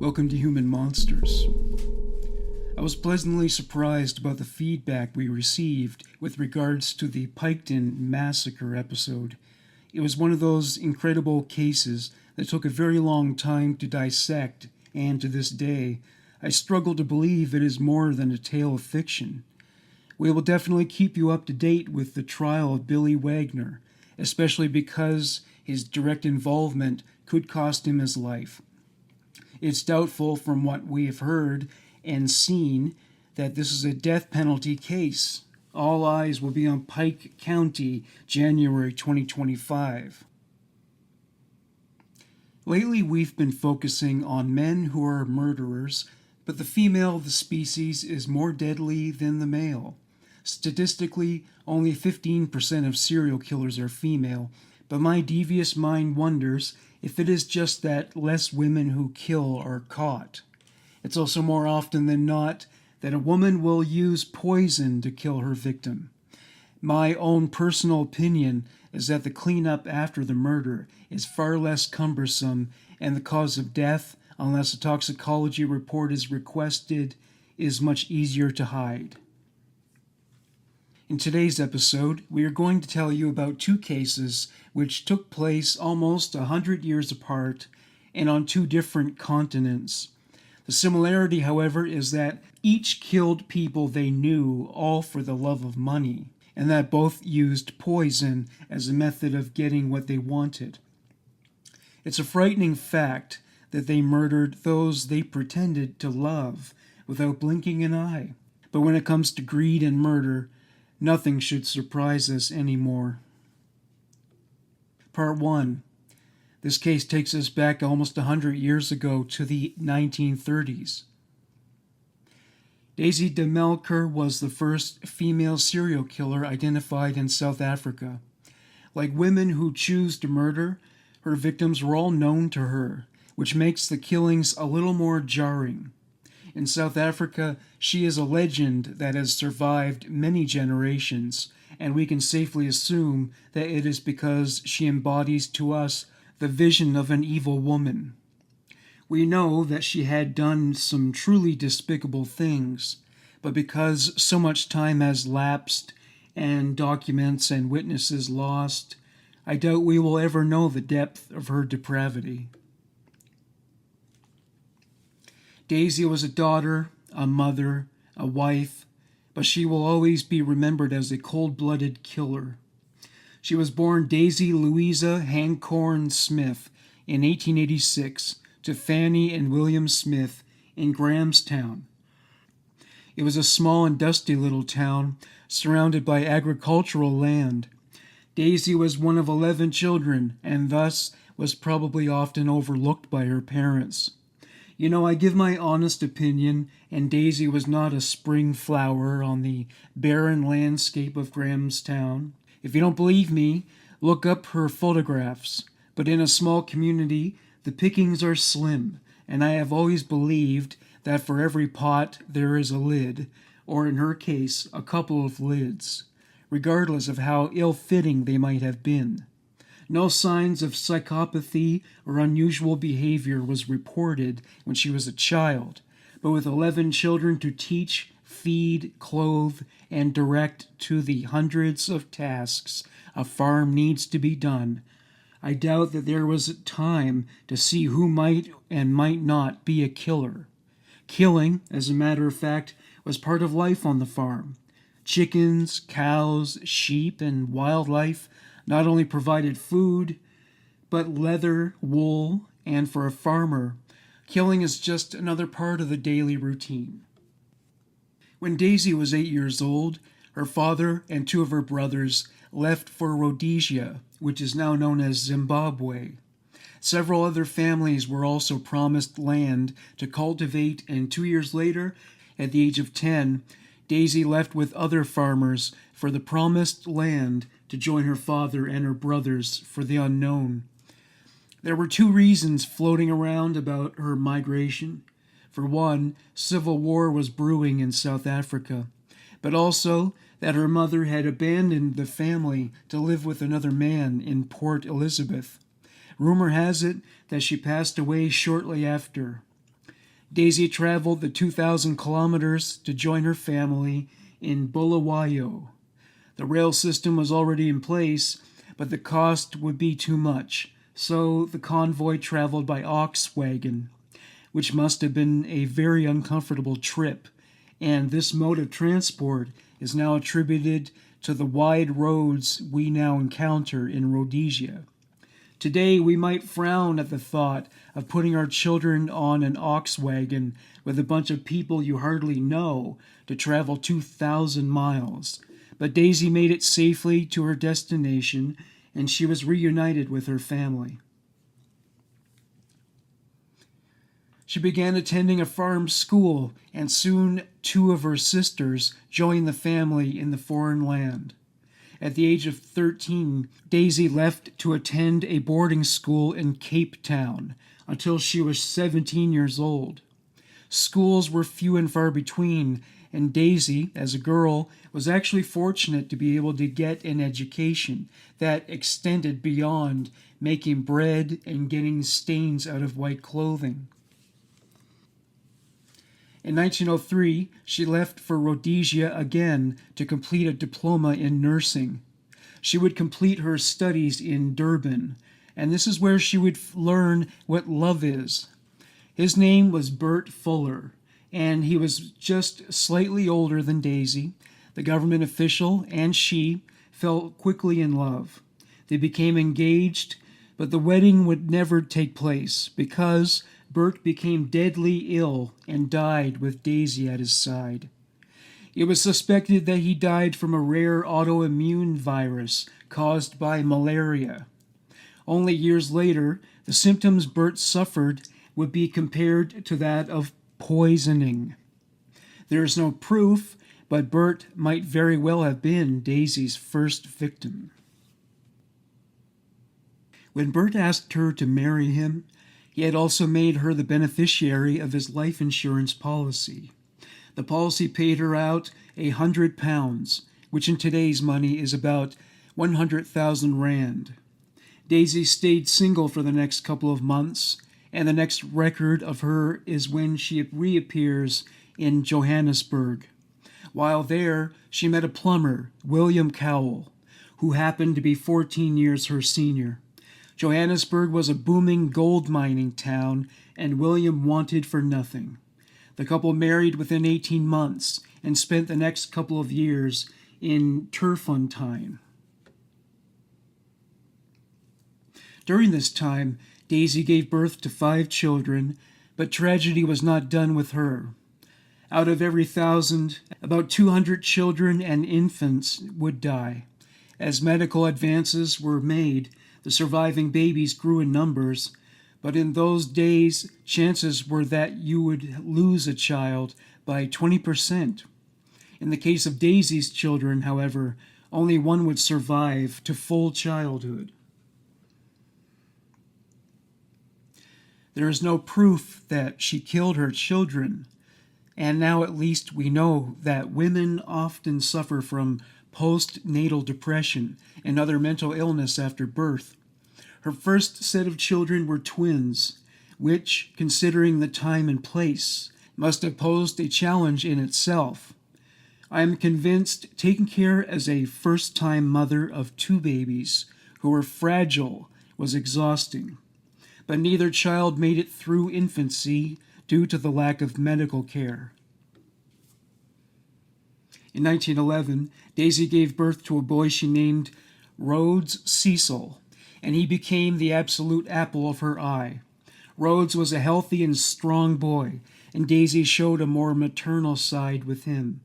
Welcome to Human Monsters. I was pleasantly surprised about the feedback we received with regards to the Piketon Massacre episode. It was one of those incredible cases that took a very long time to dissect, and to this day, I struggle to believe it is more than a tale of fiction. We will definitely keep you up to date with the trial of Billy Wagner, especially because his direct involvement could cost him his life. It's doubtful from what we have heard and seen that this is a death penalty case. All eyes will be on Pike County, January 2025. Lately, we've been focusing on men who are murderers, but the female of the species is more deadly than the male. Statistically, only 15% of serial killers are female, but my devious mind wonders if it is just that less women who kill are caught. It's also more often than not that a woman will use poison to kill her victim. My own personal opinion is that the cleanup after the murder is far less cumbersome, and the cause of death, unless a toxicology report is requested, is much easier to hide. In today's episode, we are going to tell you about two cases which took place almost 100 years apart and on two different continents. The similarity, however, is that each killed people they knew, all for the love of money, and that both used poison as a method of getting what they wanted. It's a frightening fact that they murdered those they pretended to love without blinking an eye. But when it comes to greed and murder, nothing should surprise us anymore. Part 1. This case takes us back almost 100 years ago to the 1930s. Daisy de Melker was the first female serial killer identified in South Africa. Like women who choose to murder, her victims were all known to her, which makes the killings a little more jarring. In South Africa, she is a legend that has survived many generations, and we can safely assume that it is because she embodies to us the vision of an evil woman. We know that she had done some truly despicable things, but because so much time has lapsed and documents and witnesses lost, I doubt we will ever know the depth of her depravity. Daisy was a daughter, a mother, a wife, but she will always be remembered as a cold-blooded killer. She was born Daisy Louisa Hancorn Smith in 1886 to Fanny and William Smith in Grahamstown. It was a small and dusty little town surrounded by agricultural land. Daisy was one of 11 children and thus was probably often overlooked by her parents. You know, I give my honest opinion, and Daisy was not a spring flower on the barren landscape of Grahamstown. If you don't believe me, look up her photographs. But in a small community, the pickings are slim, and I have always believed that for every pot there is a lid, or in her case, a couple of lids, regardless of how ill-fitting they might have been. No signs of psychopathy or unusual behavior was reported when she was a child, but with 11 children to teach, feed, clothe, and direct to the hundreds of tasks a farm needs to be done, I doubt that there was time to see who might and might not be a killer. Killing, as a matter of fact, was part of life on the farm. Chickens, cows, sheep, and wildlife not only provided food, but leather, wool, and for a farmer, killing is just another part of the daily routine. When Daisy was 8 years old, her father and two of her brothers left for Rhodesia, which is now known as Zimbabwe. Several other families were also promised land to cultivate, and 2 years later, at the age of 10, Daisy left with other farmers for the promised land to join her father and her brothers for the unknown. There were two reasons floating around about her migration. For one, civil war was brewing in South Africa, but also that her mother had abandoned the family to live with another man in Port Elizabeth. Rumor has it that she passed away shortly after. Daisy traveled the 2,000 kilometers to join her family in Bulawayo. The rail system was already in place, but the cost would be too much, so the convoy traveled by ox wagon, which must have been a very uncomfortable trip, and this mode of transport is now attributed to the wide roads we now encounter in Rhodesia. Today, we might frown at the thought of putting our children on an ox wagon with a bunch of people you hardly know to travel 2,000 miles. But Daisy made it safely to her destination, and she was reunited with her family. She began attending a farm school, and soon 2 of her sisters joined the family in the foreign land. At the age of 13, Daisy left to attend a boarding school in Cape Town until she was 17 years old. Schools were few and far between, and Daisy, as a girl, was actually fortunate to be able to get an education that extended beyond making bread and getting stains out of white clothing. In 1903, she left for Rhodesia again to complete a diploma in nursing. She would complete her studies in Durban, and this is where she would learn what love is. His name was Bert Fuller, and he was just slightly older than Daisy. The government official and she fell quickly in love. They became engaged, but the wedding would never take place because Bert became deadly ill and died with Daisy at his side. It was suspected that he died from a rare autoimmune virus caused by malaria. Only years later, the symptoms Bert suffered would be compared to that of poisoning. There is no proof, but Bert might very well have been Daisy's first victim. When Bert asked her to marry him, he had also made her the beneficiary of his life insurance policy. The policy paid her out £100, which in today's money is about 100,000 rand. Daisy stayed single for the next couple of months, and the next record of her is when she reappears in Johannesburg. While there, she met a plumber, William Cowell, who happened to be 14 years her senior. Johannesburg was a booming gold mining town, and William wanted for nothing. The couple married within 18 months and spent the next couple of years in Turffontein. During this time, Daisy gave birth to 5 children, but tragedy was not done with her. Out of every 1,000, about 200 children and infants would die. As medical advances were made, the surviving babies grew in numbers, but in those days, chances were that you would lose a child by 20%. In the case of Daisy's children, however, only one would survive to full childhood. There is no proof that she killed her children, and now at least we know that women often suffer from postnatal depression and other mental illness after birth. Her first set of children were twins, which, considering the time and place, must have posed a challenge in itself. I am convinced taking care as a first-time mother of 2 babies who were fragile was exhausting, but neither child made it through infancy due to the lack of medical care. In 1911, Daisy gave birth to a boy she named Rhodes Cecil, and he became the absolute apple of her eye. Rhodes was a healthy and strong boy, and Daisy showed a more maternal side with him.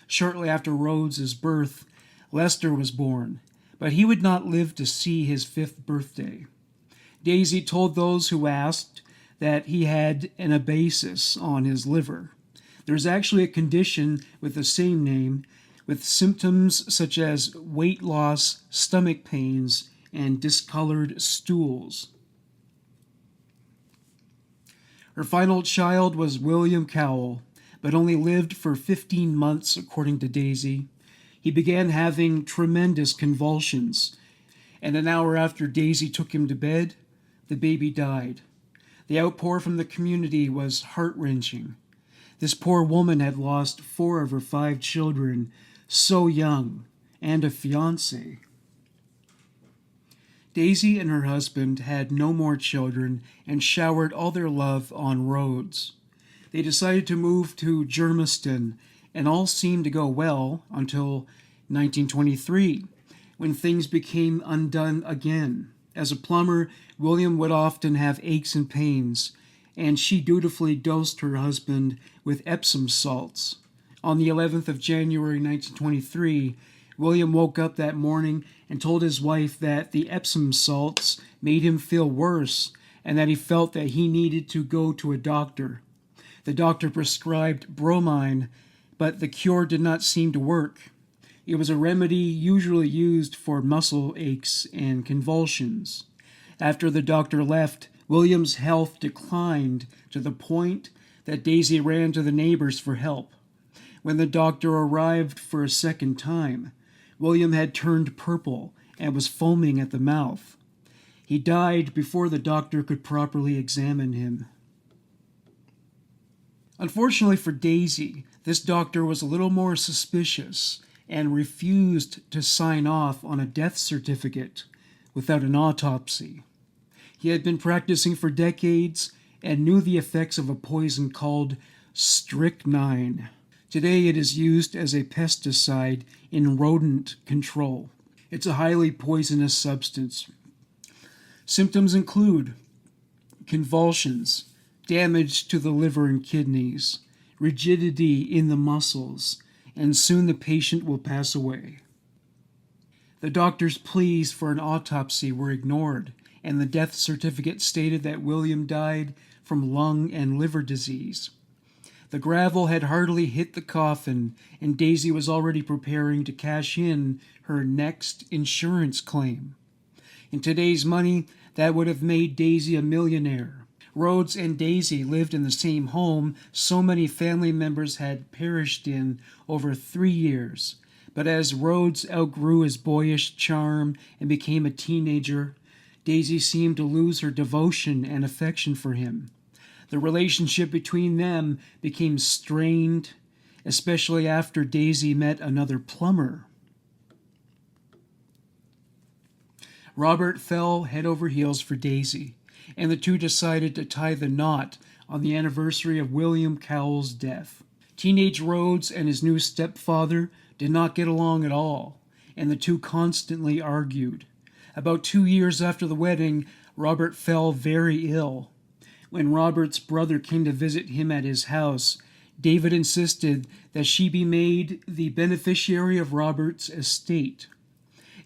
Shortly after Rhodes's birth, Lester was born, but he would not live to see his 5th birthday. Daisy told those who asked that he had an abasis on his liver. There's actually a condition with the same name, with symptoms such as weight loss, stomach pains, and discolored stools. Her final child was William Cowell, but only lived for 15 months, according to Daisy. He began having tremendous convulsions, and an hour after Daisy took him to bed, the baby died. The outpour from the community was heart-wrenching. This poor woman had lost 4 of her 5 children so young, and a fiancé. Daisy and her husband had no more children and showered all their love on Rhodes. They decided to move to Germiston, and all seemed to go well until 1923, when things became undone again. As a plumber, William would often have aches and pains, and she dutifully dosed her husband with Epsom salts. On the 11th of January 1923, William woke up that morning and told his wife that the Epsom salts made him feel worse and that he felt that he needed to go to a doctor. The doctor prescribed bromine, but the cure did not seem to work. It was a remedy usually used for muscle aches and convulsions. After the doctor left, William's health declined to the point that Daisy ran to the neighbors for help. When the doctor arrived for a second time, William had turned purple and was foaming at the mouth. He died before the doctor could properly examine him. Unfortunately for Daisy, this doctor was a little more suspicious and refused to sign off on a death certificate without an autopsy. He had been practicing for decades and knew the effects of a poison called strychnine. Today it is used as a pesticide in rodent control. It's a highly poisonous substance. Symptoms include convulsions, damage to the liver and kidneys, rigidity in the muscles, and soon the patient will pass away. The doctor's pleas for an autopsy were ignored, and the death certificate stated that William died from lung and liver disease. The gravel had hardly hit the coffin, and Daisy was already preparing to cash in her next insurance claim. In today's money, that would have made Daisy a millionaire. Rhodes and Daisy lived in the same home so many family members had perished in over 3 years. But as Rhodes outgrew his boyish charm and became a teenager, Daisy seemed to lose her devotion and affection for him. The relationship between them became strained, especially after Daisy met another plumber. Robert fell head over heels for Daisy, and the two decided to tie the knot on the anniversary of William Cowell's death. Teenage Rhodes and his new stepfather did not get along at all, and the two constantly argued. About 2 years after the wedding, Robert fell very ill. When Robert's brother came to visit him at his house, David insisted that she be made the beneficiary of Robert's estate.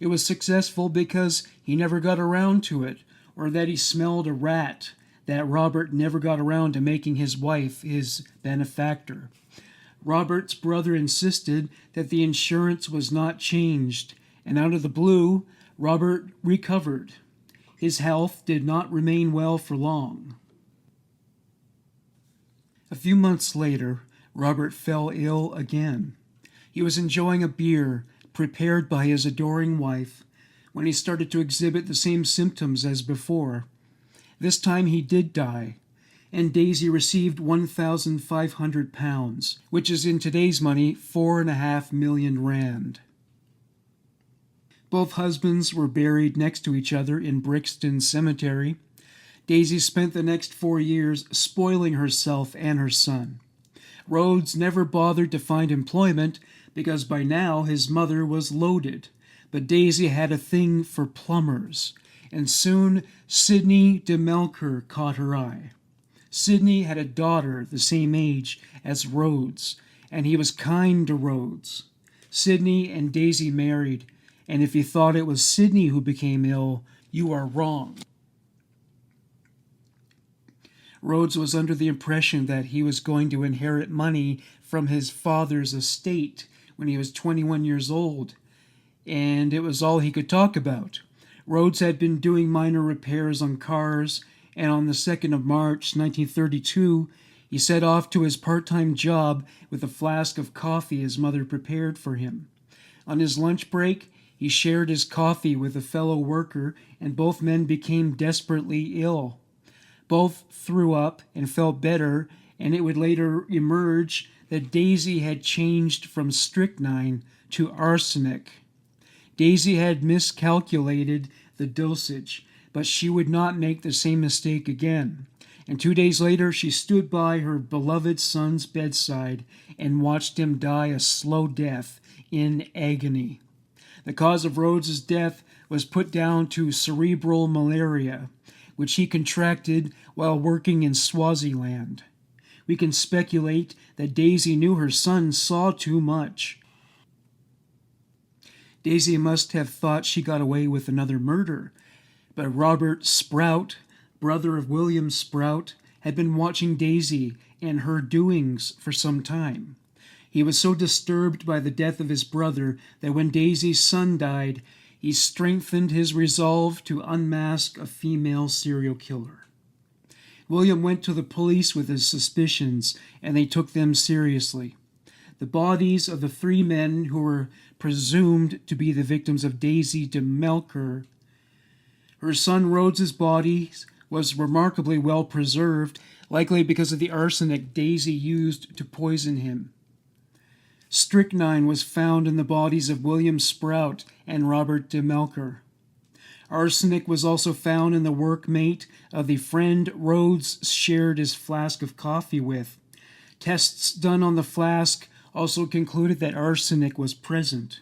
It was successful because he never got around to it, or that he smelled a rat, that Robert never got around to making his wife his benefactor. Robert's brother insisted that the insurance was not changed, and out of the blue, Robert recovered. His health did not remain well for long. A few months later, Robert fell ill again. He was enjoying a beer prepared by his adoring wife when he started to exhibit the same symptoms as before. This time he did die, and Daisy received £1,500, which is in today's money 4.5 million rand. Both husbands were buried next to each other in Brixton Cemetery. Daisy spent the next 4 years spoiling herself and her son. Rhodes never bothered to find employment because by now his mother was loaded, but Daisy had a thing for plumbers, and soon Sidney de Melker caught her eye. Sidney had a daughter the same age as Rhodes, and he was kind to Rhodes. Sidney and Daisy married, and if you thought it was Sidney who became ill, you are wrong. Rhodes was under the impression that he was going to inherit money from his father's estate when he was 21 years old, and it was all he could talk about. Rhodes had been doing minor repairs on cars, and on the 2nd of March, 1932, he set off to his part-time job with a flask of coffee his mother prepared for him. On his lunch break, he shared his coffee with a fellow worker, and both men became desperately ill. Both threw up and felt better, and it would later emerge that Daisy had changed from strychnine to arsenic. Daisy had miscalculated the dosage, but she would not make the same mistake again. And 2 days later, she stood by her beloved son's bedside and watched him die a slow death in agony. The cause of Rhodes's death was put down to cerebral malaria, which he contracted while working in Swaziland. We can speculate that Daisy knew her son saw too much. Daisy must have thought she got away with another murder, but Robert Sprout, brother of William Sprout, had been watching Daisy and her doings for some time. He was so disturbed by the death of his brother that when Daisy's son died, he strengthened his resolve to unmask a female serial killer. William went to the police with his suspicions, and they took them seriously. The bodies of the 3 men who were presumed to be the victims of Daisy de Melker. Her son Rhodes's body was remarkably well preserved, likely because of the arsenic Daisy used to poison him. Strychnine was found in the bodies of William Sprout and Robert de Melker. Arsenic was also found in the workmate of the friend Rhodes shared his flask of coffee with. Tests done on the flask also concluded that arsenic was present.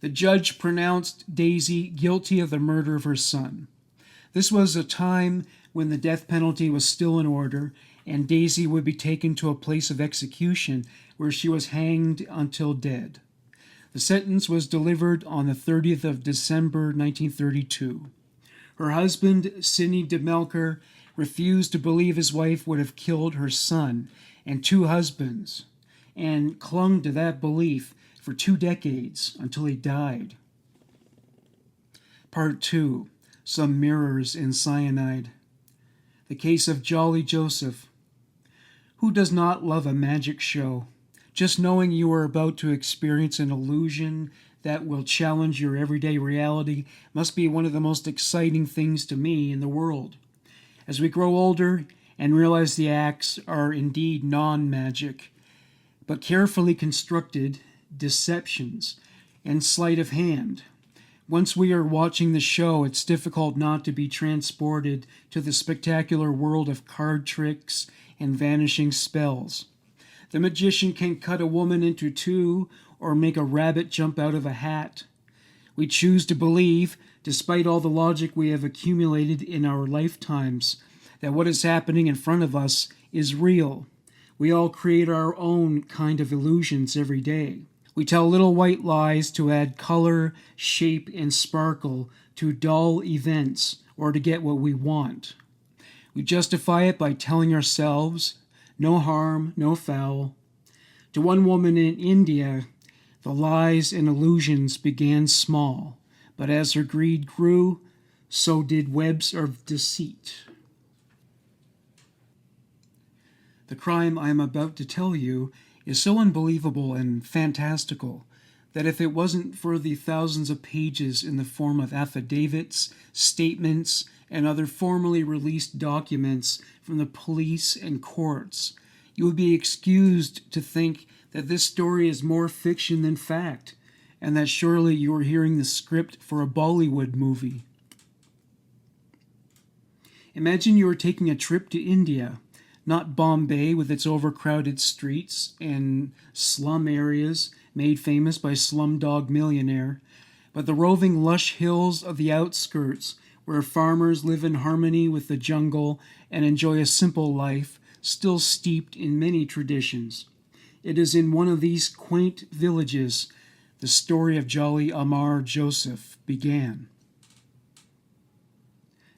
The judge pronounced Daisy guilty of the murder of her son. This was a time when the death penalty was still in order, and Daisy would be taken to a place of execution where she was hanged until dead. The sentence was delivered on the 30th of December, 1932. Her husband, Sidney de Melker, refused to believe his wife would have killed her son and 2 husbands, and clung to that belief for 2 decades until he died. Part 2. Some Mirrors in Cyanide. The Case of Jolly Joseph. Who does not love a magic show? Just knowing you are about to experience an illusion that will challenge your everyday reality must be one of the most exciting things to me in the world. As we grow older and realize the acts are indeed non-magic, but carefully constructed deceptions and sleight of hand, once we are watching the show, it's difficult not to be transported to the spectacular world of card tricks and vanishing spells. The magician can cut a woman into 2 or make a rabbit jump out of a hat. We choose to believe, despite all the logic we have accumulated in our lifetimes, that what is happening in front of us is real. We all create our own kind of illusions every day. We tell little white lies to add color, shape, and sparkle to dull events or to get what we want. We justify it by telling ourselves, no harm, no foul. To one woman in India, the lies and illusions began small, but as her greed grew, so did webs of deceit. The crime I am about to tell you is so unbelievable and fantastical that if it wasn't for the thousands of pages in the form of affidavits, statements, and other formally released documents from the police and courts, you would be excused to think that this story is more fiction than fact, and that surely you are hearing the script for a Bollywood movie. Imagine you are taking a trip to India, not Bombay with its overcrowded streets and slum areas made famous by Slumdog Millionaire, but the roving lush hills of the outskirts where farmers live in harmony with the jungle and enjoy a simple life, still steeped in many traditions. It is in one of these quaint villages the story of Jolly Amar Joseph began.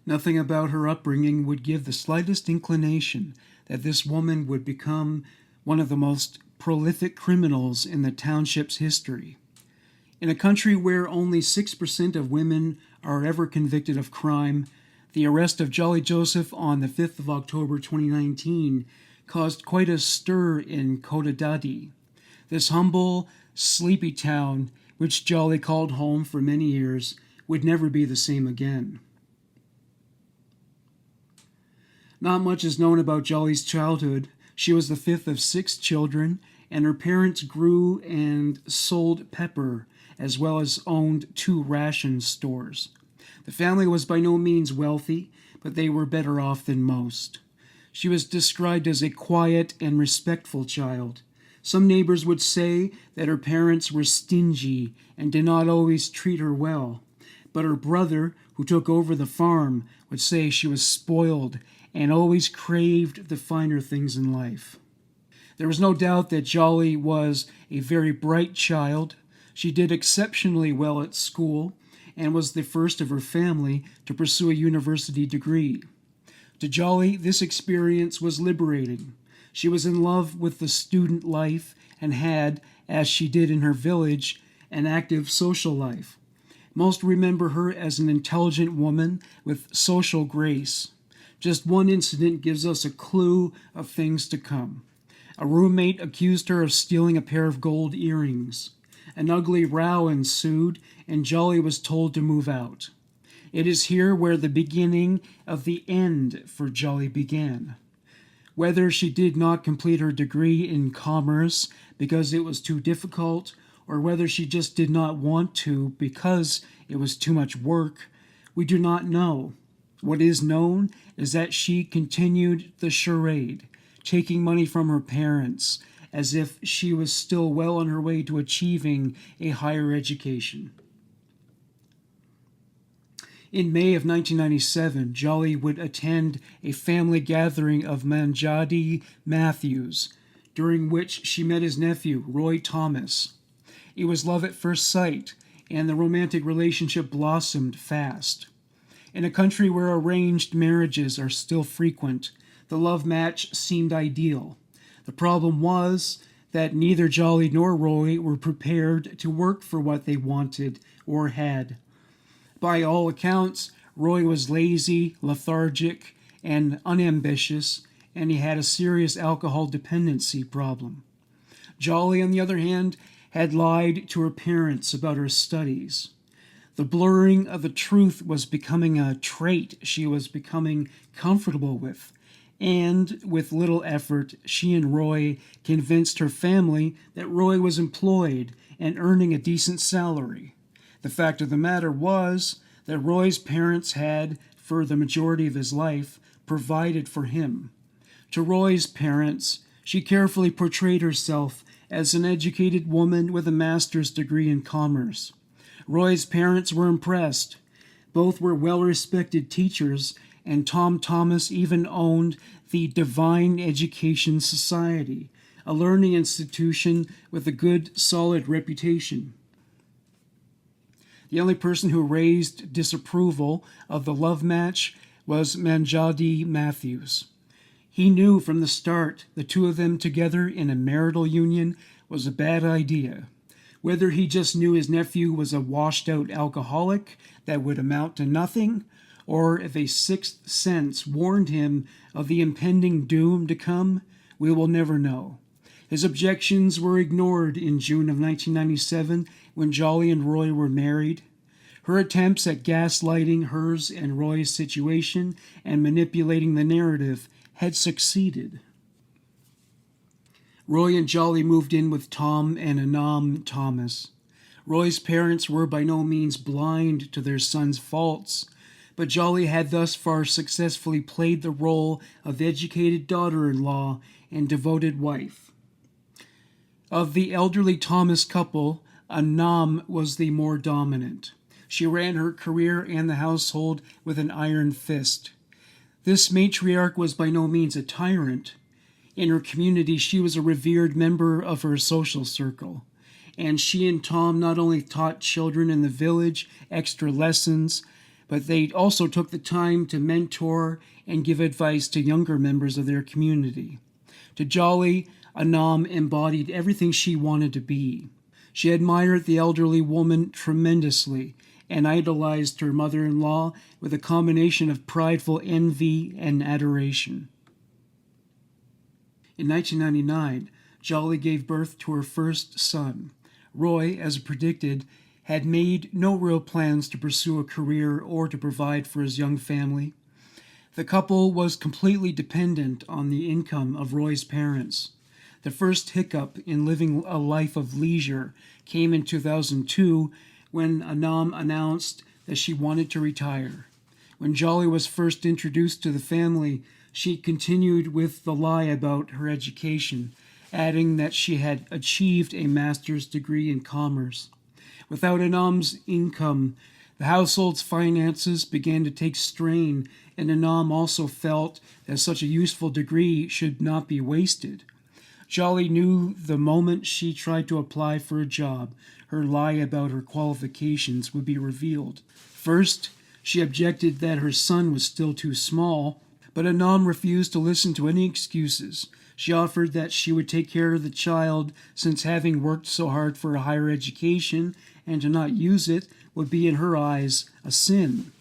Nothing about her upbringing would give the slightest inclination that this woman would become one of the most prolific criminals in the township's history. In a country where only 6% of women are ever convicted of crime, the arrest of Jolly Joseph on the 5th of October 2019 caused quite a stir in Kodadati. This humble, sleepy town, which Jolly called home for many years, would never be the same again. Not much is known about Jolly's childhood. She was the fifth of 6 children, and her parents grew and sold pepper, as well as owned 2 ration stores. The family was by no means wealthy, but they were better off than most. She was described as a quiet and respectful child. Some neighbors would say that her parents were stingy and did not always treat her well. But her brother, who took over the farm, would say she was spoiled and always craved the finer things in life. There was no doubt that Jolly was a very bright child. She did exceptionally well at school and was the first of her family to pursue a university degree. To Jolly, this experience was liberating. She was in love with the student life and had, as she did in her village, an active social life. Most remember her as an intelligent woman with social grace. Just one incident gives us a clue of things to come. A roommate accused her of stealing a pair of gold earrings. An ugly row ensued, and Jolly was told to move out. It is here where the beginning of the end for Jolly began. Whether she did not complete her degree in commerce because it was too difficult, or whether she just did not want to because it was too much work, we do not know. What is known is that she continued the charade, taking money from her parents, as if she was still well on her way to achieving a higher education. In May of 1997, Jolly would attend a family gathering of Manjadi Matthews, during which she met his nephew, Roy Thomas. It was love at first sight, and the romantic relationship blossomed fast. In a country where arranged marriages are still frequent, the love match seemed ideal. The problem was that neither Jolly nor Roy were prepared to work for what they wanted or had. By all accounts, Roy was lazy, lethargic, and unambitious, and he had a serious alcohol dependency problem. Jolly, on the other hand, had lied to her parents about her studies. The blurring of the truth was becoming a trait she was becoming comfortable with, and with little effort, she and Roy convinced her family that Roy was employed and earning a decent salary. The fact of the matter was that Roy's parents had, for the majority of his life, provided for him. To Roy's parents, she carefully portrayed herself as an educated woman with a master's degree in commerce. Roy's parents were impressed. Both were well-respected teachers, and Tom Thomas even owned the Divine Education Society, a learning institution with a good, solid reputation. The only person who raised disapproval of the love match was Manjadi Matthews. He knew from the start the two of them together in a marital union was a bad idea. Whether he just knew his nephew was a washed-out alcoholic that would amount to nothing, or if a sixth sense warned him of the impending doom to come, we will never know. His objections were ignored in June of 1997 when Jolly and Roy were married. Her attempts at gaslighting hers and Roy's situation and manipulating the narrative had succeeded. Roy and Jolly moved in with Tom and Anam Thomas. Roy's parents were by no means blind to their son's faults, but Jolly had thus far successfully played the role of educated daughter-in-law and devoted wife. Of the elderly Thomas couple, Anam was the more dominant. She ran her career and the household with an iron fist. This matriarch was by no means a tyrant. In her community, she was a revered member of her social circle, and she and Tom not only taught children in the village extra lessons, but they also took the time to mentor and give advice to younger members of their community. To Jolly, Anam embodied everything she wanted to be. She admired the elderly woman tremendously and idolized her mother-in-law with a combination of prideful envy and adoration. In 1999, Jolly gave birth to her first son. Roy, as predicted, had made no real plans to pursue a career or to provide for his young family. The couple was completely dependent on the income of Roy's parents. The first hiccup in living a life of leisure came in 2002 when Anam announced that she wanted to retire. When Jolly was first introduced to the family, she continued with the lie about her education, adding that she had achieved a master's degree in commerce. Without Anam's income, the household's finances began to take strain, and Anam also felt that such a useful degree should not be wasted. Jolly knew the moment she tried to apply for a job, her lie about her qualifications would be revealed. First, she objected that her son was still too small, but Anam refused to listen to any excuses. She offered that she would take care of the child, since having worked so hard for a higher education and to not use it would be, in her eyes, a sin.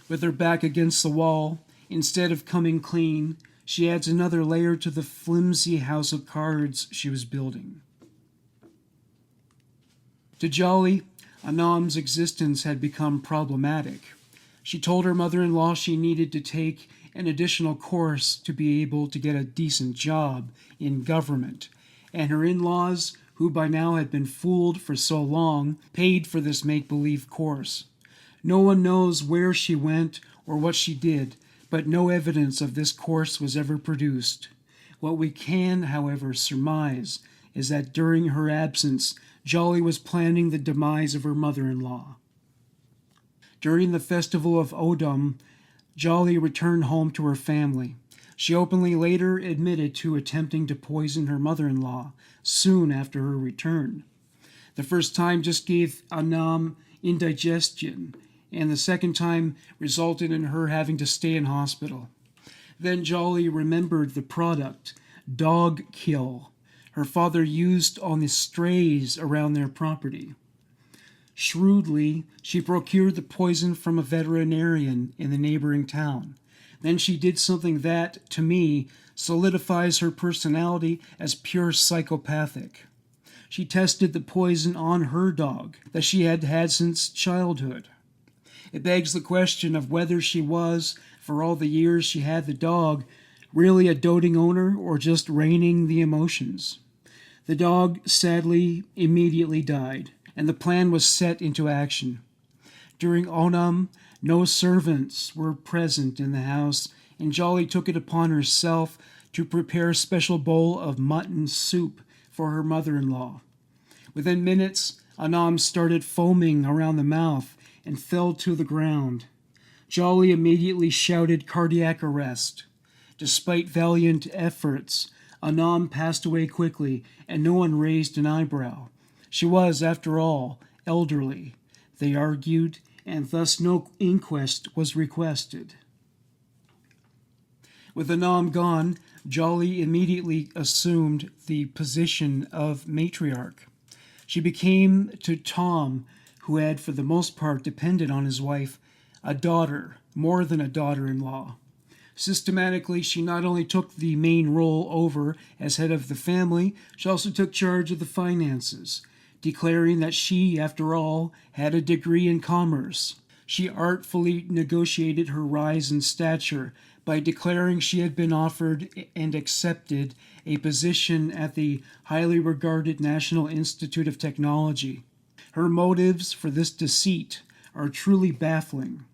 With her back against the wall, instead of coming clean, she adds another layer to the flimsy house of cards she was building. To Jolly, Anam's existence had become problematic. She told her mother-in-law she needed to take an additional course to be able to get a decent job in government, and her in-laws, who by now had been fooled for so long, paid for this make-believe course. No one knows where she went or what she did, but no evidence of this course was ever produced. What we can, however, surmise is that during her absence, Jolly was planning the demise of her mother-in-law. During the festival of Odom, Jolly returned home to her family. She openly later admitted to attempting to poison her mother-in-law soon after her return. The first time just gave Anam indigestion, and the second time resulted in her having to stay in hospital. Then Jolly remembered the product, dog kill, her father used on the strays around their property. Shrewdly, she procured the poison from a veterinarian in the neighboring town. Then she did something that, to me, solidifies her personality as pure psychopathic. She tested the poison on her dog that she had had since childhood. It begs the question of whether she was, for all the years she had the dog, really a doting owner or just reigning the emotions. The dog, sadly, immediately died, and the plan was set into action. During Onam, no servants were present in the house, and Jolly took it upon herself to prepare a special bowl of mutton soup for her mother-in-law. Within minutes, Anam started foaming around the mouth and fell to the ground. Jolly immediately shouted cardiac arrest. Despite valiant efforts, Anam passed away quickly, and no one raised an eyebrow. She was, after all, elderly, they argued, and thus no inquest was requested. With Anam gone, Jolly immediately assumed the position of matriarch. She became to Tom, who had for the most part depended on his wife, a daughter, more than a daughter-in-law. Systematically, she not only took the main role over as head of the family, she also took charge of the finances, declaring that she, after all, had a degree in commerce. She artfully negotiated her rise in stature by declaring she had been offered and accepted a position at the highly regarded National Institute of Technology. Her motives for this deceit are truly baffling.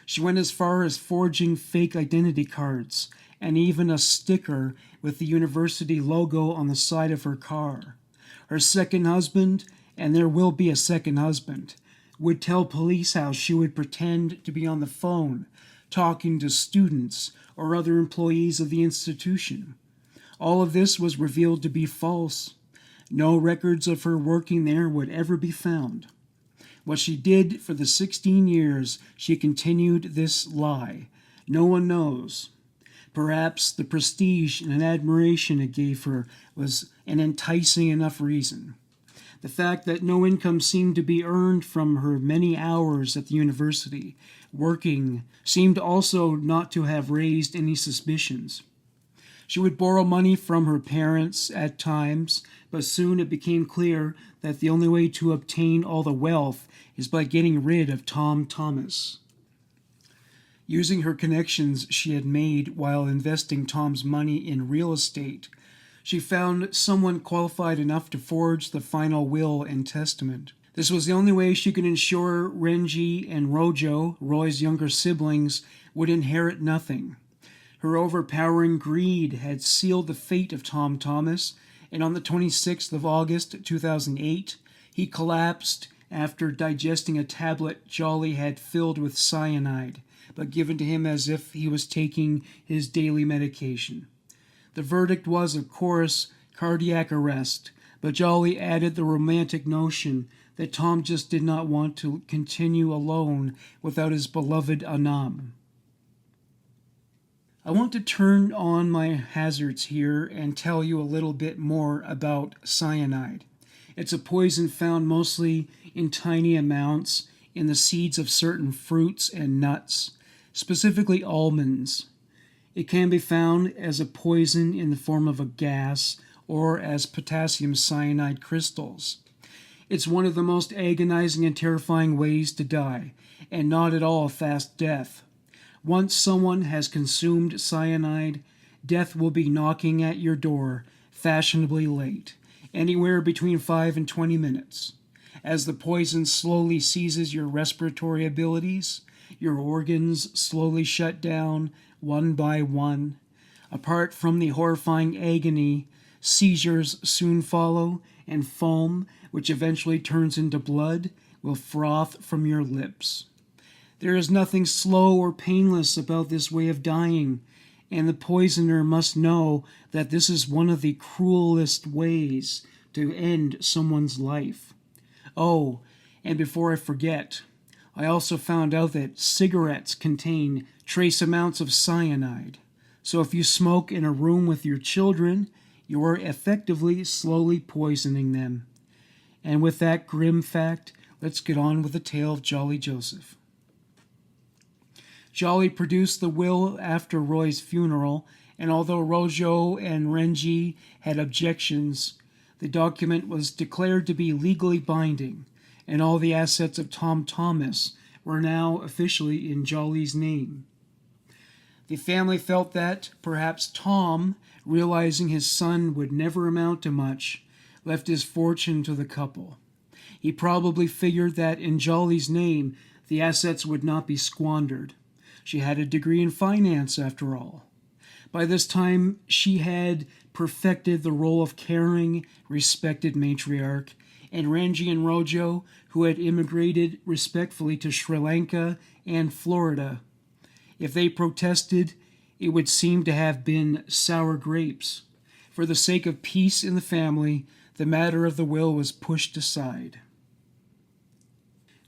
She went as far as forging fake identity cards and even a sticker with the university logo on the side of her car. Her second husband, and there will be a second husband, would tell police how she would pretend to be on the phone, talking to students or other employees of the institution. All of this was revealed to be false. No records of her working there would ever be found. What she did for the 16 years she continued this lie, no one knows. Perhaps the prestige and admiration it gave her was an enticing enough reason. The fact that no income seemed to be earned from her many hours at the university, working, seemed also not to have raised any suspicions. She would borrow money from her parents at times, but soon it became clear that the only way to obtain all the wealth is by getting rid of Tom Thomas. Using her connections she had made while investing Tom's money in real estate, she found someone qualified enough to forge the final will and testament. This was the only way she could ensure Renji and Rojo, Roy's younger siblings, would inherit nothing. Her overpowering greed had sealed the fate of Tom Thomas, and on the 26th of August 2008, he collapsed after digesting a tablet Jolly had filled with cyanide, but given to him as if he was taking his daily medication. The verdict was, of course, cardiac arrest, but Jolly added the romantic notion that Tom just did not want to continue alone without his beloved Anam. I want to turn on my hazards here and tell you a little bit more about cyanide. It's a poison found mostly in tiny amounts in the seeds of certain fruits and nuts, specifically almonds. It can be found as a poison in the form of a gas or as potassium cyanide crystals. It's one of the most agonizing and terrifying ways to die, and not at all a fast death. Once someone has consumed cyanide, death will be knocking at your door, fashionably late, anywhere between 5 and 20 minutes. As the poison slowly seizes your respiratory abilities, your organs slowly shut down one by one. Apart from the horrifying agony, seizures soon follow, and foam, which eventually turns into blood, will froth from your lips. There is nothing slow or painless about this way of dying, and the poisoner must know that this is one of the cruelest ways to end someone's life. Oh, and before I forget, I also found out that cigarettes contain trace amounts of cyanide. So if you smoke in a room with your children, you are effectively slowly poisoning them. And with that grim fact, let's get on with the tale of Jolly Joseph. Jolly produced the will after Roy's funeral, and although Rojo and Renji had objections, the document was declared to be legally binding, and all the assets of Tom Thomas were now officially in Jolly's name. The family felt that perhaps Tom, realizing his son would never amount to much, left his fortune to the couple. He probably figured that in Jolly's name the assets would not be squandered. She had a degree in finance, after all. By this time, she had perfected the role of caring, respected matriarch, and Renji and Rojo, who had immigrated respectfully to Sri Lanka and Florida. If they protested, it would seem to have been sour grapes. For the sake of peace in the family, the matter of the will was pushed aside.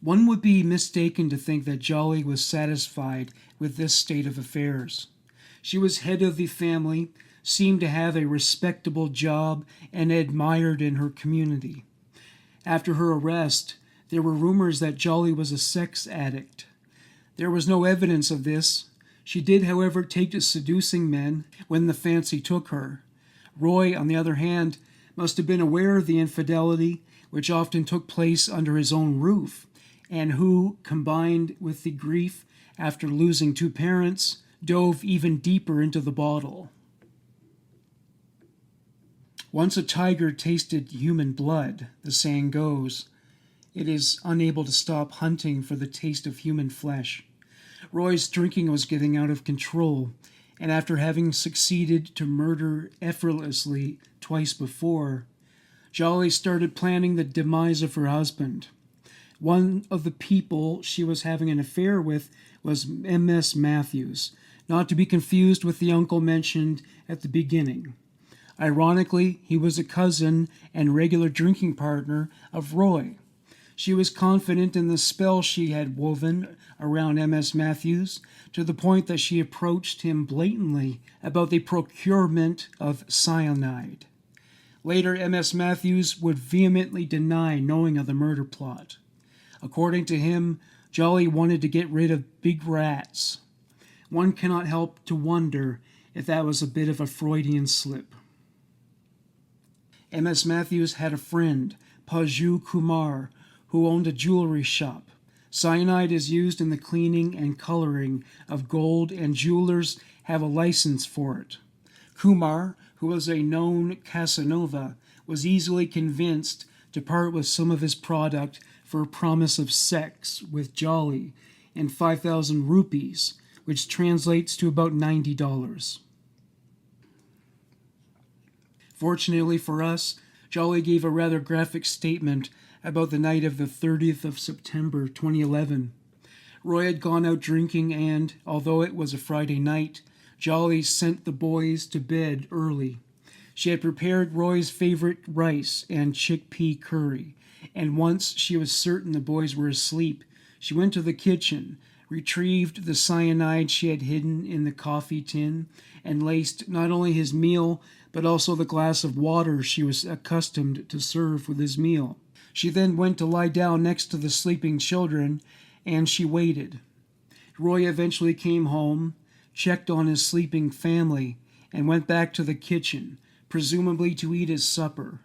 One would be mistaken to think that Jolly was satisfied with this state of affairs. She was head of the family, seemed to have a respectable job, and admired in her community. After her arrest, there were rumors that Jolly was a sex addict. There was no evidence of this. She did, however, take to seducing men when the fancy took her. Roy, on the other hand, must have been aware of the infidelity, which often took place under his own roof, and who, combined with the grief after losing two parents, dove even deeper into the bottle. Once a tiger tasted human blood, the saying goes, it is unable to stop hunting for the taste of human flesh. Roy's drinking was getting out of control, and after having succeeded to murder effortlessly twice before, Jolly started planning the demise of her husband. One of the people she was having an affair with was M.S. Matthews, not to be confused with the uncle mentioned at the beginning. Ironically, he was a cousin and regular drinking partner of Roy. She was confident in the spell she had woven around M.S. Matthews, to the point that she approached him blatantly about the procurement of cyanide. Later, M.S. Matthews would vehemently deny knowing of the murder plot. According to him, Jolly wanted to get rid of big rats. One cannot help to wonder if that was a bit of a Freudian slip. M.S. Matthews had a friend, Paju Kumar, who owned a jewelry shop. Cyanide is used in the cleaning and coloring of gold, and jewelers have a license for it. Kumar, who was a known Casanova, was easily convinced to part with some of his product for a promise of sex with Jolly and 5,000 rupees, which translates to about $90. Fortunately for us, Jolly gave a rather graphic statement about the night of the 30th of September 2011. Roy had gone out drinking and, although it was a Friday night, Jolly sent the boys to bed early. She had prepared Roy's favorite rice and chickpea curry, and once she was certain the boys were asleep, she went to the kitchen, retrieved the cyanide she had hidden in the coffee tin, and laced not only his meal, but also the glass of water she was accustomed to serve with his meal. She then went to lie down next to the sleeping children, and she waited. Roy eventually came home, checked on his sleeping family, and went back to the kitchen, presumably to eat his supper.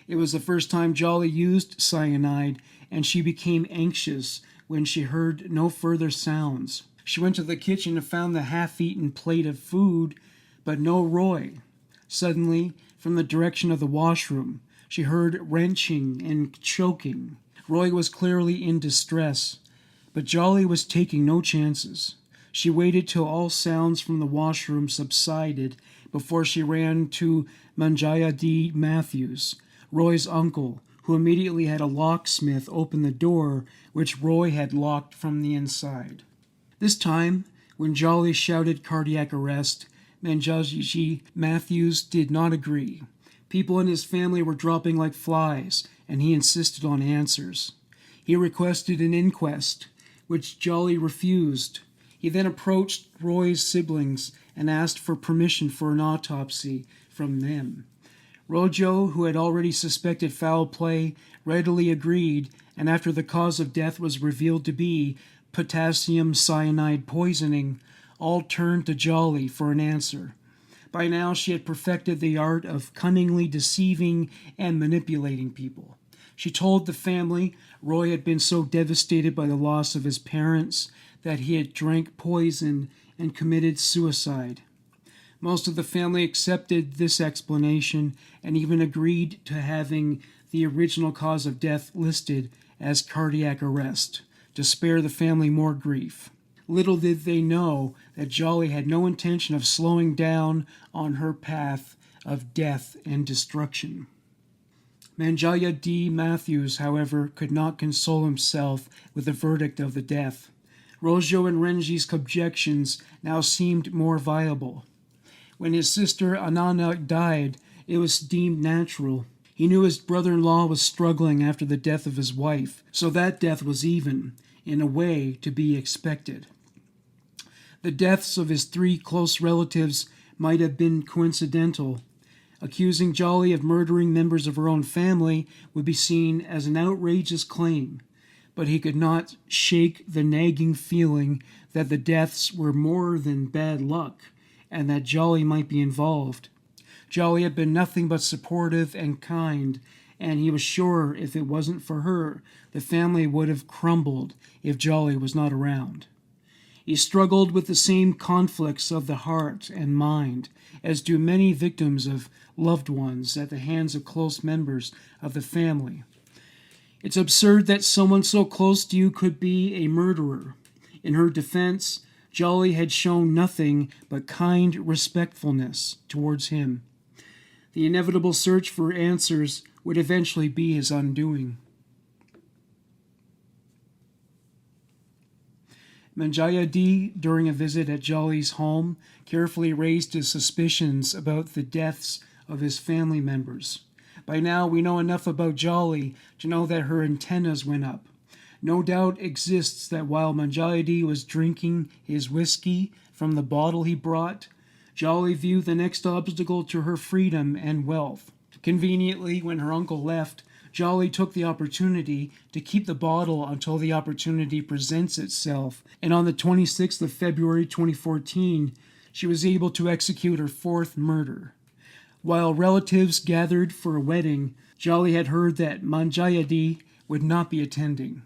It was the first time Jolly used cyanide, and she became anxious when she heard no further sounds. She went to the kitchen and found the half-eaten plate of food, but no Roy. Suddenly, from the direction of the washroom, she heard wrenching and choking. Roy was clearly in distress, but Jolly was taking no chances. She waited till all sounds from the washroom subsided before she ran to Manjaya D. Matthews, Roy's uncle, who immediately had a locksmith open the door, which Roy had locked from the inside. This time, when Jolly shouted cardiac arrest, Manjaya Matthews did not agree. People in his family were dropping like flies, and he insisted on answers. He requested an inquest, which Jolly refused. He then approached Roy's siblings and asked for permission for an autopsy from them. Rojo, who had already suspected foul play, readily agreed, and after the cause of death was revealed to be potassium cyanide poisoning, all turned to Jolly for an answer. By now she had perfected the art of cunningly deceiving and manipulating people. She told the family Roy had been so devastated by the loss of his parents that he had drank poison and committed suicide. Most of the family accepted this explanation and even agreed to having the original cause of death listed as cardiac arrest, to spare the family more grief. Little did they know that Jolly had no intention of slowing down on her path of death and destruction. Manjaya D. Matthews, however, could not console himself with the verdict of the death. Rojo and Renji's objections now seemed more viable. When his sister Anana died, it was deemed natural. He knew his brother-in-law was struggling after the death of his wife, so that death was even, in a way, to be expected. The deaths of his three close relatives might have been coincidental. Accusing Jolly of murdering members of her own family would be seen as an outrageous claim, but he could not shake the nagging feeling that the deaths were more than bad luck, and that Jolly might be involved. Jolly had been nothing but supportive and kind, and he was sure if it wasn't for her, the family would have crumbled if Jolly was not around. He struggled with the same conflicts of the heart and mind as do many victims of loved ones at the hands of close members of the family. It's absurd that someone so close to you could be a murderer. In her defense, Jolly had shown nothing but kind respectfulness towards him. The inevitable search for answers would eventually be his undoing. Manjaya D, during a visit at Jolly's home, carefully raised his suspicions about the deaths of his family members. By now, we know enough about Jolly to know that her antennas went up. No doubt exists that while Manjaya D was drinking his whiskey from the bottle he brought, Jolly viewed the next obstacle to her freedom and wealth. Conveniently, when her uncle left, Jolly took the opportunity to keep the bottle until the opportunity presents itself, and on the 26th of February 2014, she was able to execute her fourth murder. While relatives gathered for a wedding, Jolly had heard that Manjayadi would not be attending.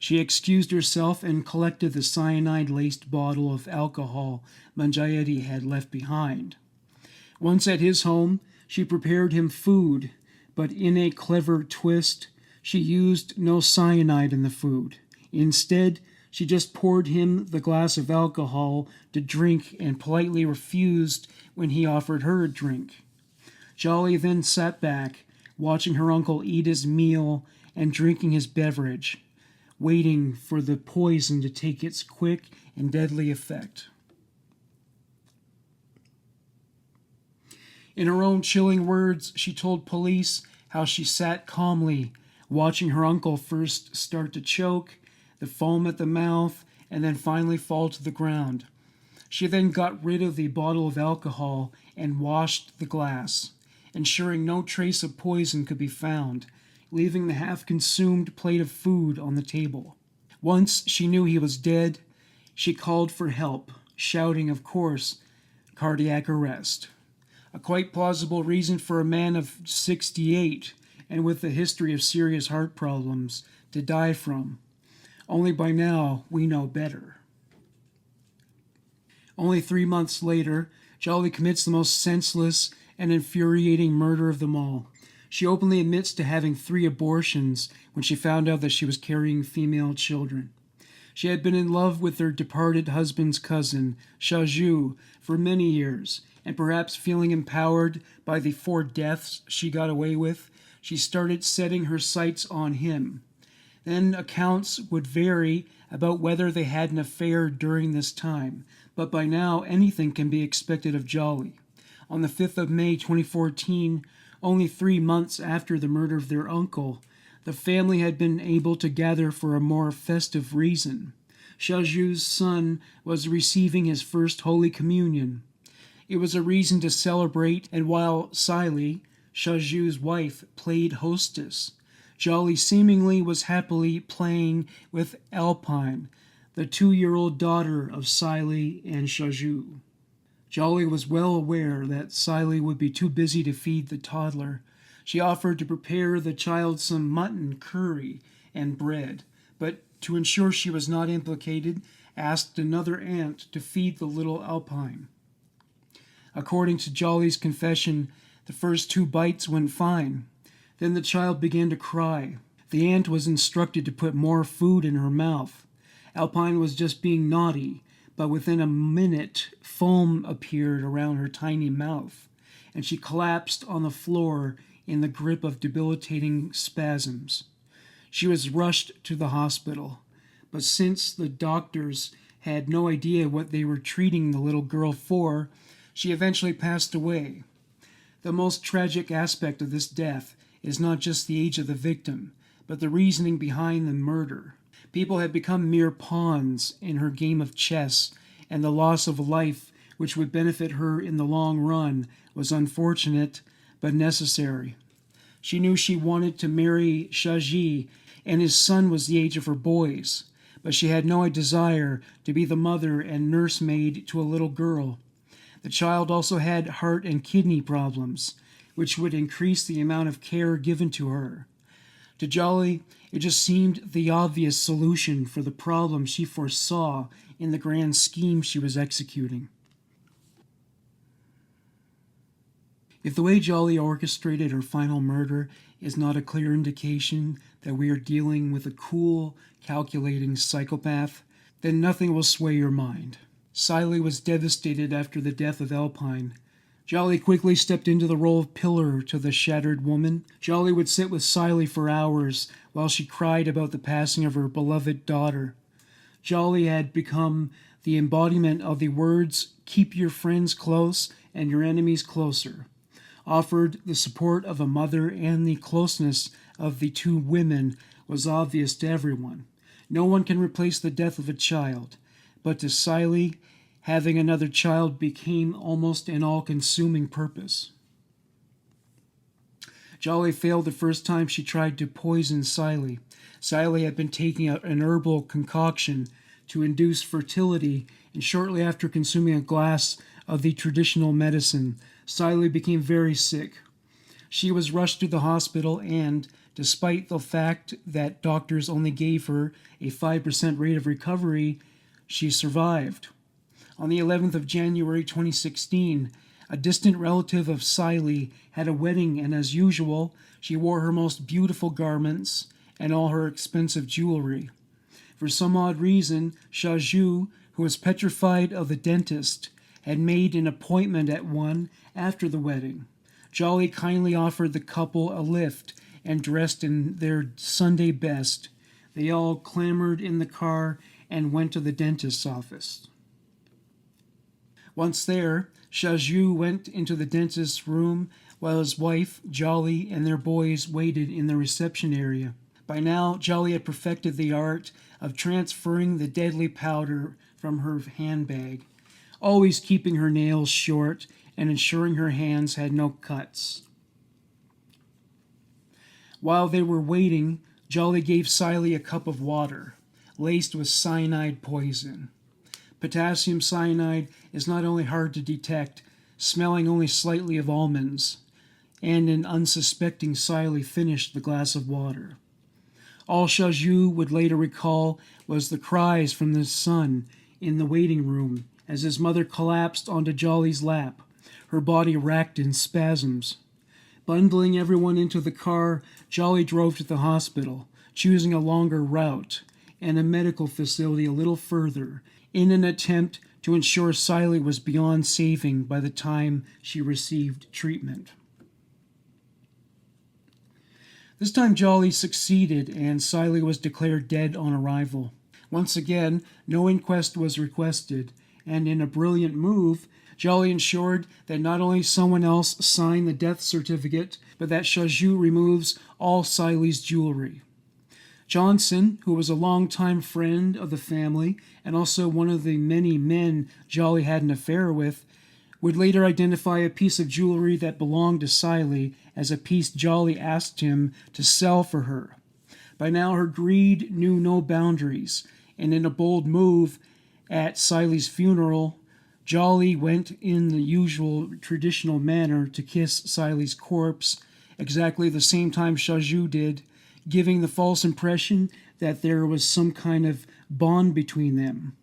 She excused herself and collected the cyanide-laced bottle of alcohol Mangiaetti had left behind. Once at his home, she prepared him food, but in a clever twist, she used no cyanide in the food. Instead, she just poured him the glass of alcohol to drink and politely refused when he offered her a drink. Jolly then sat back, watching her uncle eat his meal and drinking his beverage, waiting for the poison to take its quick and deadly effect. In her own chilling words, she told police how she sat calmly, watching her uncle first start to choke, the foam at the mouth, and then finally fall to the ground. She then got rid of the bottle of alcohol and washed the glass, ensuring no trace of poison could be found, leaving the half-consumed plate of food on the table. Once she knew he was dead, she called for help, shouting, of course, cardiac arrest. A quite plausible reason for a man of 68 and with a history of serious heart problems to die from. Only by now we know better. Only 3 months later, Jolly commits the most senseless and infuriating murder of them all. She openly admits to having 3 abortions when she found out that she was carrying female children. She had been in love with her departed husband's cousin, Shaju, for many years, and perhaps feeling empowered by the 4 deaths she got away with, she started setting her sights on him. Then accounts would vary about whether they had an affair during this time, but by now anything can be expected of Jolly. On the 5th of May 2014, only 3 months after the murder of their uncle, the family had been able to gather for a more festive reason. Shaju's son was receiving his first Holy Communion. It was a reason to celebrate, and while Siley, Shaju's wife, played hostess, Jolly seemingly was happily playing with Alpine, the 2-year-old daughter of Siley and Shaju. Jolly was well aware that Siley would be too busy to feed the toddler. She offered to prepare the child some mutton curry and bread, but to ensure she was not implicated, asked another aunt to feed the little Alpine. According to Jolly's confession, the first 2 bites went fine. Then the child began to cry. The aunt was instructed to put more food in her mouth. Alpine was just being naughty, but within a minute, foam appeared around her tiny mouth, and she collapsed on the floor in the grip of debilitating spasms. She was rushed to the hospital, but since the doctors had no idea what they were treating the little girl for, she eventually passed away. The most tragic aspect of this death is not just the age of the victim, but the reasoning behind the murder. People had become mere pawns in her game of chess, and the loss of life, which would benefit her in the long run, was unfortunate but necessary. She knew she wanted to marry Shaji, and his son was the age of her boys, but she had no desire to be the mother and nursemaid to a little girl. The child also had heart and kidney problems, which would increase the amount of care given to her. To Jolly, it just seemed the obvious solution for the problem she foresaw in the grand scheme she was executing. If the way Jolly orchestrated her final murder is not a clear indication that we are dealing with a cool, calculating psychopath, then nothing will sway your mind. Siley was devastated after the death of Alpine. Jolly quickly stepped into the role of pillar to the shattered woman. Jolly would sit with Siley for hours while she cried about the passing of her beloved daughter. Jolly had become the embodiment of the words, "Keep your friends close and your enemies closer," offered the support of a mother, and the closeness of the 2 women was obvious to everyone. No one can replace the death of a child, but to Siley, having another child became almost an all-consuming purpose. Jolly failed the first time she tried to poison Siley. Siley had been taking an herbal concoction to induce fertility, and shortly after consuming a glass of the traditional medicine, Siley became very sick. She was rushed to the hospital and, Despite the fact that doctors only gave her a 5% rate of recovery, she survived. On the 11th of January 2016, a distant relative of Siley had a wedding, and as usual, she wore her most beautiful garments and all her expensive jewelry. For some odd reason, Shaju, who was petrified of the dentist, had made an appointment at one after the wedding. Jolly kindly offered the couple a lift, and dressed in their Sunday best, they all clambered in the car and went to the dentist's office. Once there, Shaju went into the dentist's room while his wife, Jolly, and their boys waited in the reception area. By now, Jolly had perfected the art of transferring the deadly powder from her handbag, always keeping her nails short and ensuring her hands had no cuts. While they were waiting, Jolly gave Siley a cup of water, laced with cyanide poison. Potassium cyanide is not only hard to detect, smelling only slightly of almonds, and an unsuspecting Siley finished the glass of water. All Shaju would later recall was the cries from the son in the waiting room as his mother collapsed onto Jolly's lap, her body racked in spasms. Bundling everyone into the car, Jolly drove to the hospital, choosing a longer route and a medical facility a little further, in an attempt to ensure Siley was beyond saving by the time she received treatment. This time Jolly succeeded, and Siley was declared dead on arrival. Once again, no inquest was requested, and in a brilliant move, Jolly ensured that not only someone else signed the death certificate, but that Shaju removes all Siley's jewelry. Johnson, who was a longtime friend of the family and also one of the many men Jolly had an affair with, would later identify a piece of jewelry that belonged to Siley as a piece Jolly asked him to sell for her. By now her greed knew no boundaries, and in a bold move at Siley's funeral, Jolly went in the usual traditional manner to kiss Siley's corpse, exactly the same time Shaju did, giving the false impression that there was some kind of bond between them.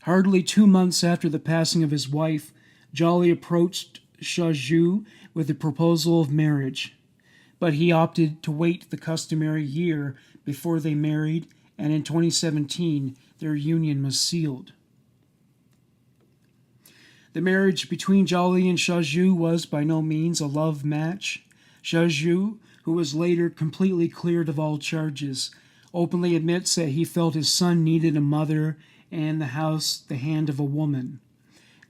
Hardly 2 months after the passing of his wife, Jolly approached Shaju with a proposal of marriage, but he opted to wait the customary year before they married, and in 2017 their union was sealed. The marriage between Jolly and Shaju was by no means a love match. Shaju, who was later completely cleared of all charges, openly admits that he felt his son needed a mother and the house the hand of a woman.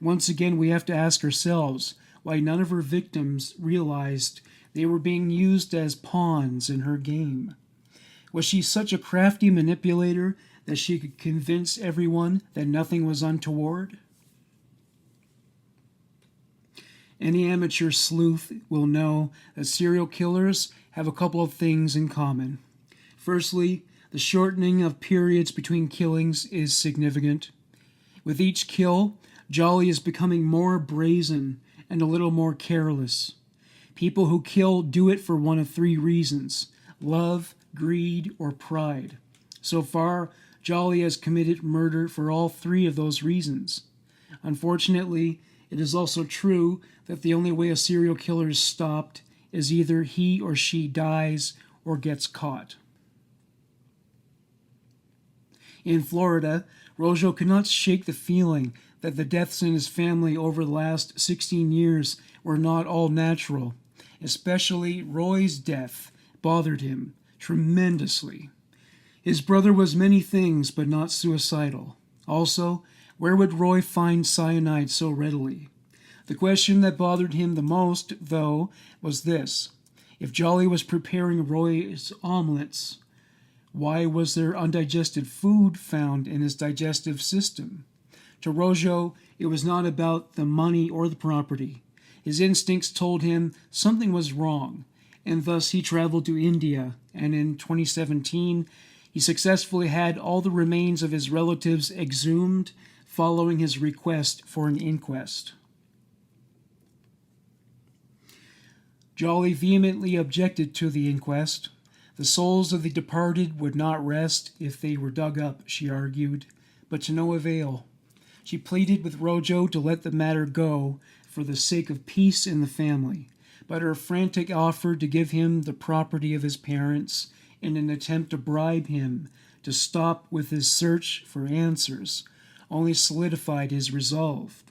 Once again, we have to ask ourselves why none of her victims realized they were being used as pawns in her game. Was she such a crafty manipulator that she could convince everyone that nothing was untoward? Any amateur sleuth will know that serial killers have a couple of things in common. Firstly, the shortening of periods between killings is significant. With each kill, Jolly is becoming more brazen and a little more careless. People who kill do it for one of 3 reasons: love, greed, or pride. So far, Jolly has committed murder for all 3 of those reasons. Unfortunately, it is also true that the only way a serial killer is stopped is either he or she dies or gets caught. In Florida, Rojo could not shake the feeling that the deaths in his family over the last 16 years were not all natural. Especially Roy's death bothered him tremendously. His brother was many things, but not suicidal. Also, where would Roy find cyanide so readily? The question that bothered him the most, though, was this: if Jolly was preparing Roy's omelets, why was there undigested food found in his digestive system? To Rojo, it was not about the money or the property. His instincts told him something was wrong, and thus he traveled to India, and in 2017, he successfully had all the remains of his relatives exhumed following his request for an inquest. Jolly vehemently objected to the inquest. The souls of the departed would not rest if they were dug up, she argued, but to no avail. She pleaded with Rojo to let the matter go for the sake of peace in the family, but her frantic offer to give him the property of his parents in an attempt to bribe him to stop with his search for answers only solidified his resolve.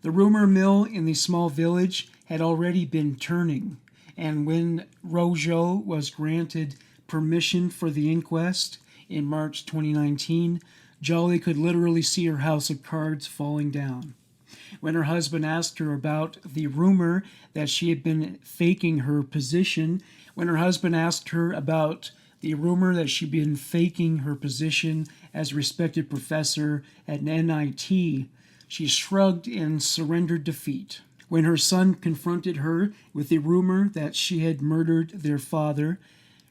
The rumor mill in the small village had already been turning, and when Rojo was granted permission for the inquest in March 2019, Jolly could literally see her house of cards falling down. When her husband asked her about the rumor that she had been faking her position, as a respected professor at an NIT, she shrugged and surrendered defeat. When her son confronted her with the rumor that she had murdered their father,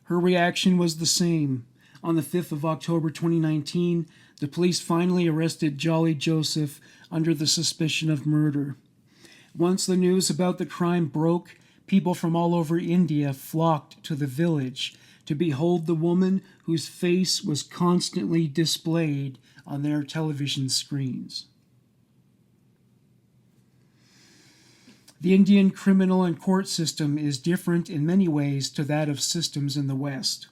her reaction was the same. On the 5th of October 2019, the police finally arrested Jolly Joseph under the suspicion of murder. Once the news about the crime broke, people from all over India flocked to the village to behold the woman whose face was constantly displayed on their television screens. The Indian criminal and court system is different in many ways to that of systems in the West.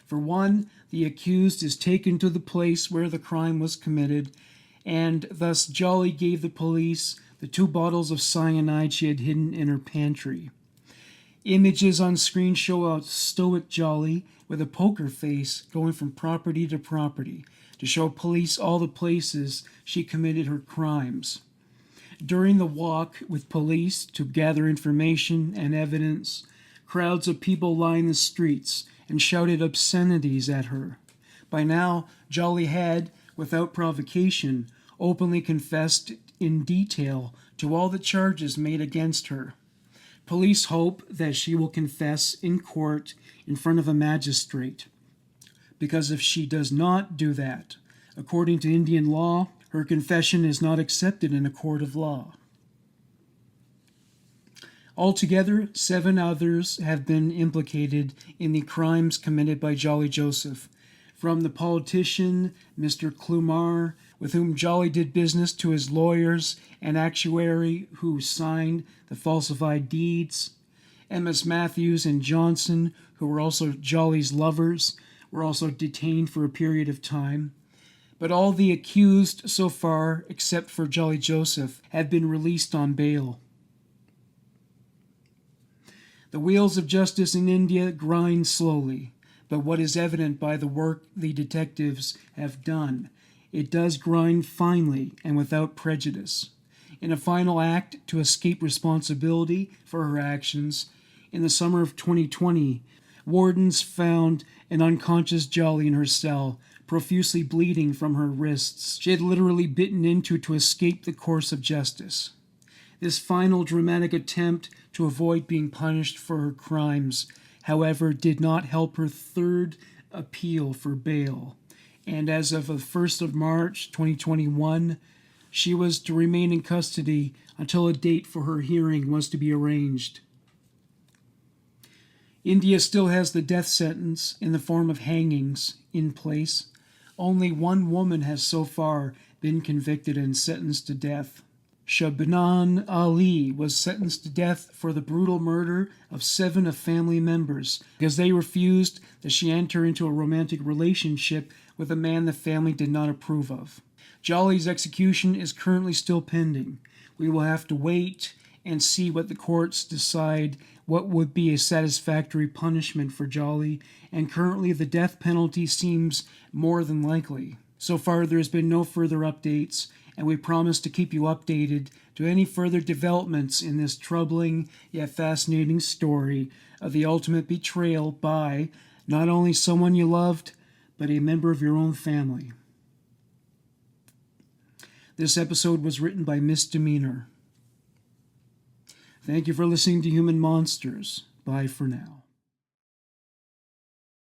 For one, the accused is taken to the place where the crime was committed, and thus Jolly gave the police the 2 bottles of cyanide she had hidden in her pantry. Images on screen show a stoic Jolly with a poker face going from property to property to show police all the places she committed her crimes. During the walk with police to gather information and evidence, crowds of people lined the streets and shouted obscenities at her. By now, Jolly had, without provocation, openly confessed in detail to all the charges made against her. Police hope that she will confess in court in front of a magistrate, because if she does not do that, according to Indian law, her confession is not accepted in a court of law. Altogether, 7 others have been implicated in the crimes committed by Jolly Joseph, from the politician Mr. Klumar, with whom Jolly did business, to his lawyers and actuary who signed the falsified deeds. Ms. Matthews and Johnson, who were also Jolly's lovers, were also detained for a period of time. But all the accused so far, except for Jolly Joseph, have been released on bail. The wheels of justice in India grind slowly, but what is evident by the work the detectives have done, it does grind finely and without prejudice. In a final act to escape responsibility for her actions, in the summer of 2020, wardens found an unconscious Jolly in her cell, profusely bleeding from her wrists. She had literally bitten into to escape the course of justice. This final dramatic attempt to avoid being punished for her crimes, however, did not help her third appeal for bail, and as of the 1st of March 2021, she was to remain in custody until a date for her hearing was to be arranged. India still has the death sentence in the form of hangings in place. Only 1 woman has so far been convicted and sentenced to death. Shabnan Ali was sentenced to death for the brutal murder of 7 of family members because they refused that she enter into a romantic relationship with a man the family did not approve of. Jolly's execution is currently still pending. We will have to wait and see what the courts decide what would be a satisfactory punishment for Jolly, and currently the death penalty seems more than likely. So far there has been no further updates, and we promise to keep you updated to any further developments in this troubling yet fascinating story of the ultimate betrayal by not only someone you loved, but a member of your own family. This episode was written by Misdemeanor. Thank you for listening to Human Monsters. Bye for now.